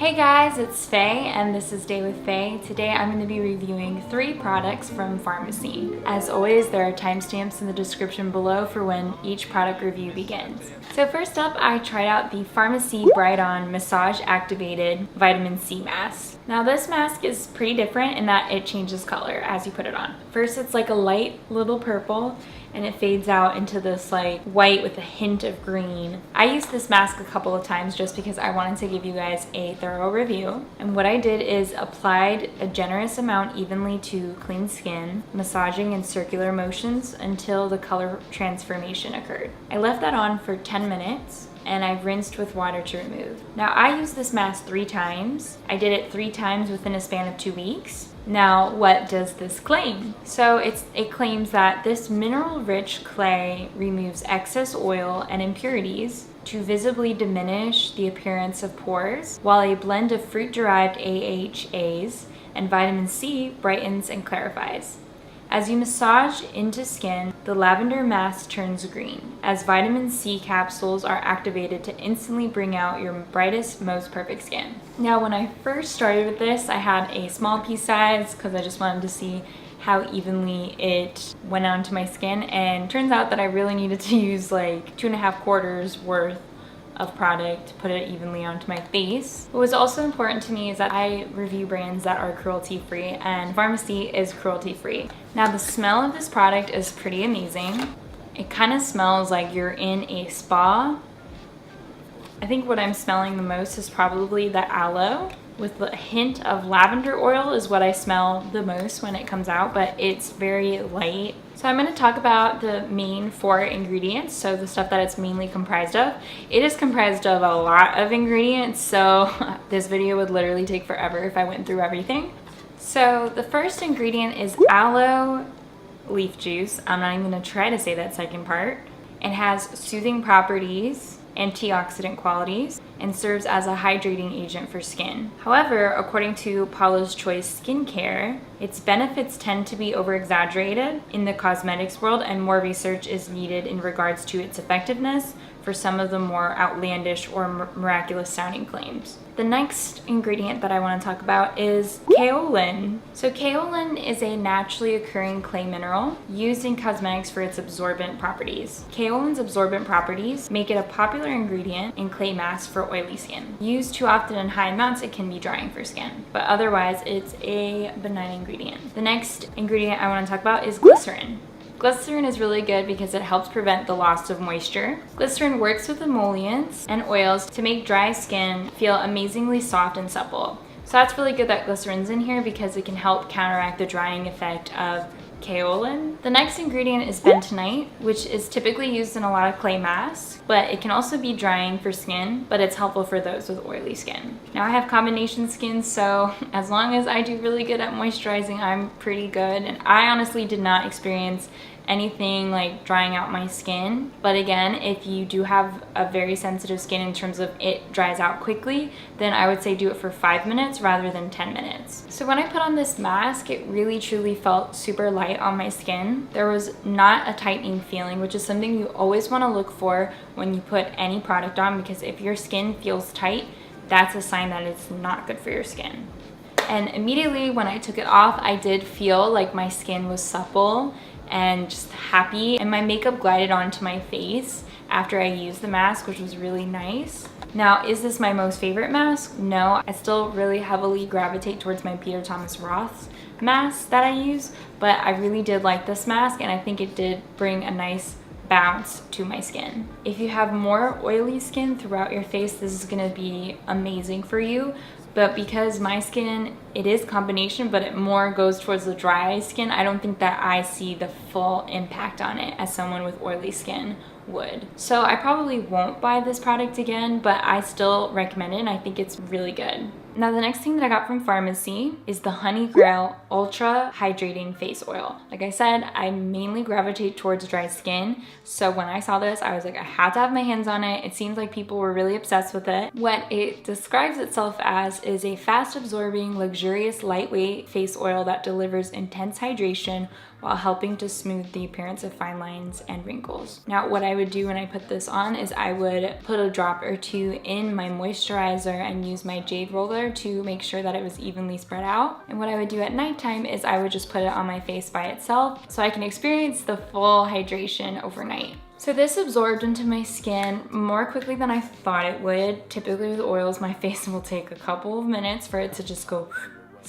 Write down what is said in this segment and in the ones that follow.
Hey guys, it's Faye and this is Day with Faye. Today I'm going to be reviewing 3 products from Farmacy. As always, there are timestamps in the description below for when each product review begins. So first up, I tried out the Farmacy Bright On Massage Activated Vitamin C Mask. Now this mask is pretty different in that it changes color as you put it on. First it's like a light little purple and it fades out into this like white with a hint of green. I used this mask a couple of times just because I wanted to give you guys a thorough review. And what I did is applied a generous amount evenly to clean skin, massaging in circular motions until the color transformation occurred. I left that on for 10 minutes and I rinsed with water to remove. Now I used this mask 3 times. I did it 3 times within a span of 2 weeks. Now, what does this claim? So it claims that this mineral-rich clay removes excess oil and impurities to visibly diminish the appearance of pores, while a blend of fruit-derived AHAs and vitamin C brightens and clarifies. As you massage into skin, the lavender mask turns green, as vitamin C capsules are activated to instantly bring out your brightest, most perfect skin. Now, when I first started with this, I had a small piece size because I just wanted to see how evenly it went onto my skin, and turns out that I really needed to use like 2.5 quarters worth of product to put it evenly onto my face. What was also important to me is that I review brands that are cruelty-free, and Farmacy is cruelty-free. Now the smell of this product is pretty amazing. It kind of smells like you're in a spa. I think what I'm smelling the most is probably the aloe, with a hint of lavender oil is what I smell the most when it comes out, but it's very light. So I'm going to talk about the main 4 ingredients, so the stuff that it's mainly comprised of. It is comprised of a lot of ingredients, so this video would literally take forever if I went through everything. So the first ingredient is aloe leaf juice. I'm not even going to try to say that second part. It has soothing properties, antioxidant qualities, and serves as a hydrating agent for skin. However, according to Paula's Choice Skincare, its benefits tend to be over-exaggerated in the cosmetics world, and more research is needed in regards to its effectiveness for some of the more outlandish or miraculous sounding claims. The next ingredient that I want to talk about is kaolin. So kaolin is a naturally occurring clay mineral used in cosmetics for its absorbent properties. Kaolin's absorbent properties make it a popular ingredient in clay masks for oily skin. Used too often in high amounts, it can be drying for skin, but otherwise it's a benign ingredient. The next ingredient I want to talk about is glycerin. Glycerin is really good because it helps prevent the loss of moisture. Glycerin works with emollients and oils to make dry skin feel amazingly soft and supple. So that's really good that glycerin's in here because it can help counteract the drying effect of kaolin. The next ingredient is bentonite, which is typically used in a lot of clay masks, but it can also be drying for skin, but it's helpful for those with oily skin. Now I have combination skin, so as long as I do really good at moisturizing, I'm pretty good, and I honestly did not experience anything like drying out my skin. But again, if you do have a very sensitive skin in terms of it dries out quickly, then I would say do it for 5 minutes rather than 10 minutes. So when I put on this mask, it really truly felt super light on my skin. There was not a tightening feeling, which is something you always want to look for when you put any product on, because if your skin feels tight, that's a sign that it's not good for your skin. And immediately when I took it off, I did feel like my skin was supple and just happy, and my makeup glided onto my face after I used the mask, which was really nice. Now, is this my most favorite mask? No, I still really heavily gravitate towards my Peter Thomas Roth mask that I use, but I really did like this mask, and I think it did bring a nice bounce to my skin. If you have more oily skin throughout your face, this is gonna be amazing for you. But because my skin, it is combination, but it more goes towards the dry skin, I don't think that I see the full impact on it as someone with oily skin would. So I probably won't buy this product again, but I still recommend it and I think it's really good. Now the next thing that I got from Farmacy is the Honey Grail Ultra Hydrating Face Oil. Like I said, I mainly gravitate towards dry skin. So when I saw this, I was like, I had to have my hands on it. It seems like people were really obsessed with it. What it describes itself as is a fast absorbing, luxurious, lightweight face oil that delivers intense hydration while helping to smooth the appearance of fine lines and wrinkles. Now, what I would do when I put this on is I would put a drop or two in my moisturizer and use my jade roller to make sure that it was evenly spread out. And what I would do at nighttime is I would just put it on my face by itself so I can experience the full hydration overnight. So this absorbed into my skin more quickly than I thought it would. Typically with oils, my face will take a couple of minutes for it to just go.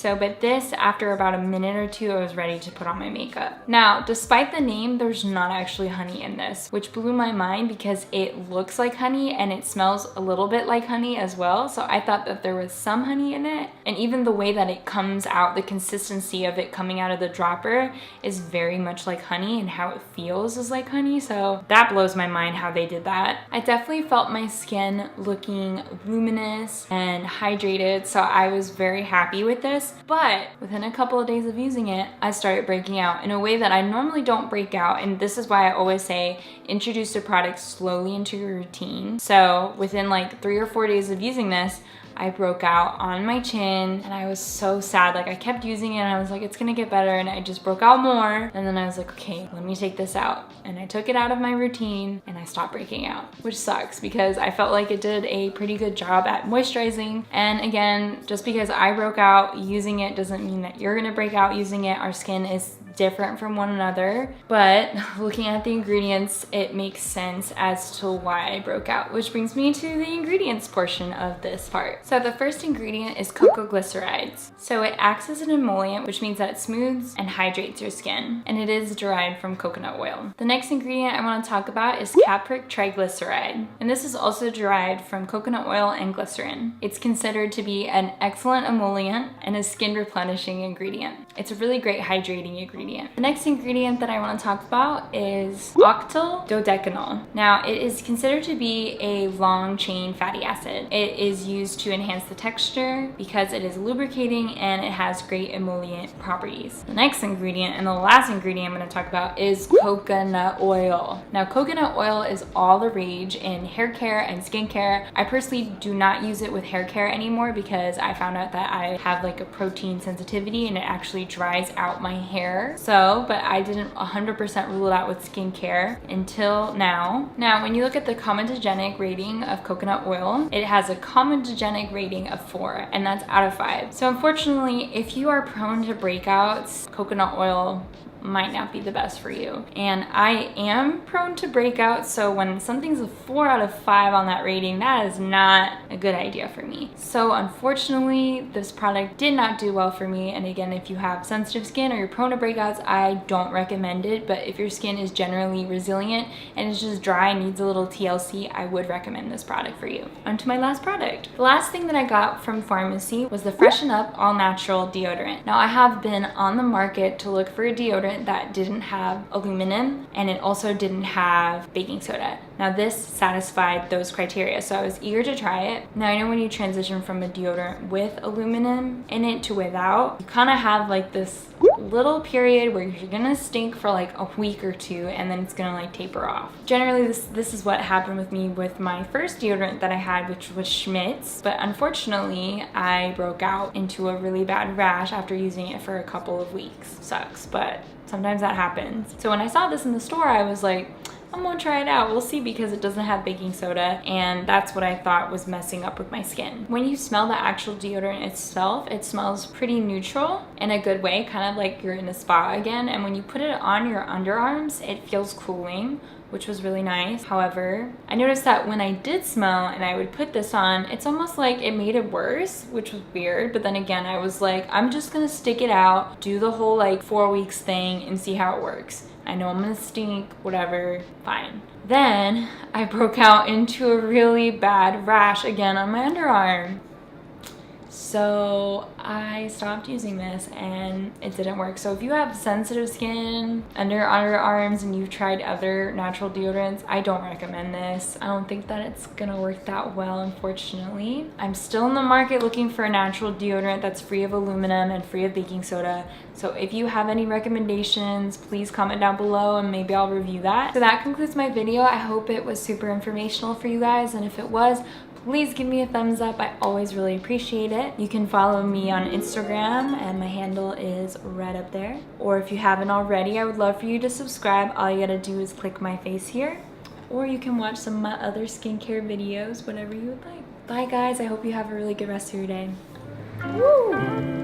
But this, after about a minute or two, I was ready to put on my makeup. Now, despite the name, there's not actually honey in this, which blew my mind because it looks like honey and it smells a little bit like honey as well. So I thought that there was some honey in it. And even the way that it comes out, the consistency of it coming out of the dropper is very much like honey, and how it feels is like honey. So that blows my mind how they did that. I definitely felt my skin looking luminous and hydrated. So I was very happy with this. But within a couple of days of using it, I started breaking out in a way that I normally don't break out. And this is why I always say introduce a product slowly into your routine. So within like 3 or 4 days of using this, I broke out on my chin and I was so sad. Like I kept using it and I was like, it's gonna get better, and I just broke out more. And then I was like, okay, let me take this out. And I took it out of my routine and I stopped breaking out, which sucks because I felt like it did a pretty good job at moisturizing. And again, just because I broke out using it doesn't mean that you're gonna break out using it. Our skin is different from one another, but looking at the ingredients, it makes sense as to why I broke out, which brings me to the ingredients portion of this part. So the first ingredient is cocoa glycerides. So it acts as an emollient, which means that it smooths and hydrates your skin, and it is derived from coconut oil. The next ingredient I want to talk about is capric triglyceride, and this is also derived from coconut oil and glycerin. It's considered to be an excellent emollient and a skin replenishing ingredient. It's a really great hydrating ingredient. The next ingredient that I want to talk about is octyl dodecanol. Now, it is considered to be a long chain fatty acid. It is used to enhance the texture because it is lubricating and it has great emollient properties. The next ingredient and the last ingredient I'm going to talk about is coconut oil. Now, coconut oil is all the rage in hair care and skincare. I personally do not use it with hair care anymore because I found out that I have like a protein sensitivity and it actually dries out my hair. So, but I didn't 100% rule it out with skincare until now. Now, when you look at the comedogenic rating of coconut oil, it has a comedogenic rating of 4, and that's out of 5. So unfortunately, if you are prone to breakouts, coconut oil might not be the best for you. And I am prone to breakouts, so when something's a 4 out of 5 on that rating, that is not a good idea for me. So unfortunately, this product did not do well for me. And again, if you have sensitive skin or you're prone to breakouts, I don't recommend it. But if your skin is generally resilient and it's just dry and needs a little TLC, I would recommend this product for you. On to my last product. The last thing that I got from Farmacy was the Freshen Up All Natural Deodorant. Now, I have been on the market to look for a deodorant that didn't have aluminum, and it also didn't have baking soda. Now this satisfied those criteria, so I was eager to try it. Now I know when you transition from a deodorant with aluminum in it to without, you kind of have like this little period where you're gonna stink for like a week or two, and then it's gonna like taper off. Generally this is what happened with me with my first deodorant that I had, which was Schmidt's, but unfortunately I broke out into a really bad rash after using it for a couple of weeks. Sucks, but sometimes that happens. So when I saw this in the store, I was like, I'm gonna try it out. We'll see, because it doesn't have baking soda, and that's what I thought was messing up with my skin. When you smell the actual deodorant itself, it smells pretty neutral in a good way, kind of like you're in a spa again. And when you put it on your underarms, it feels cooling, which was really nice. However, I noticed that when I did smell and I would put this on, it's almost like it made it worse, which was weird. But then again, I was like, I'm just gonna stick it out, do the whole like 4 weeks thing and see how it works. I know I'm gonna stink, whatever, fine. Then I broke out into a really bad rash again on my underarm. So I stopped using this and it didn't work. So if you have sensitive skin, under your arms, and you've tried other natural deodorants, I don't recommend this. I don't think that it's gonna work that well, unfortunately. I'm still in the market looking for a natural deodorant that's free of aluminum and free of baking soda. So if you have any recommendations, please comment down below and maybe I'll review that. So that concludes my video. I hope it was super informational for you guys, and if it was, please give me a thumbs up. I always really appreciate it. You can follow me on Instagram and my handle is right up there. Or if you haven't already, I would love for you to subscribe. All you gotta do is click my face here, or you can watch some of my other skincare videos, whatever you would like. Bye guys, I hope you have a really good rest of your day. Woo!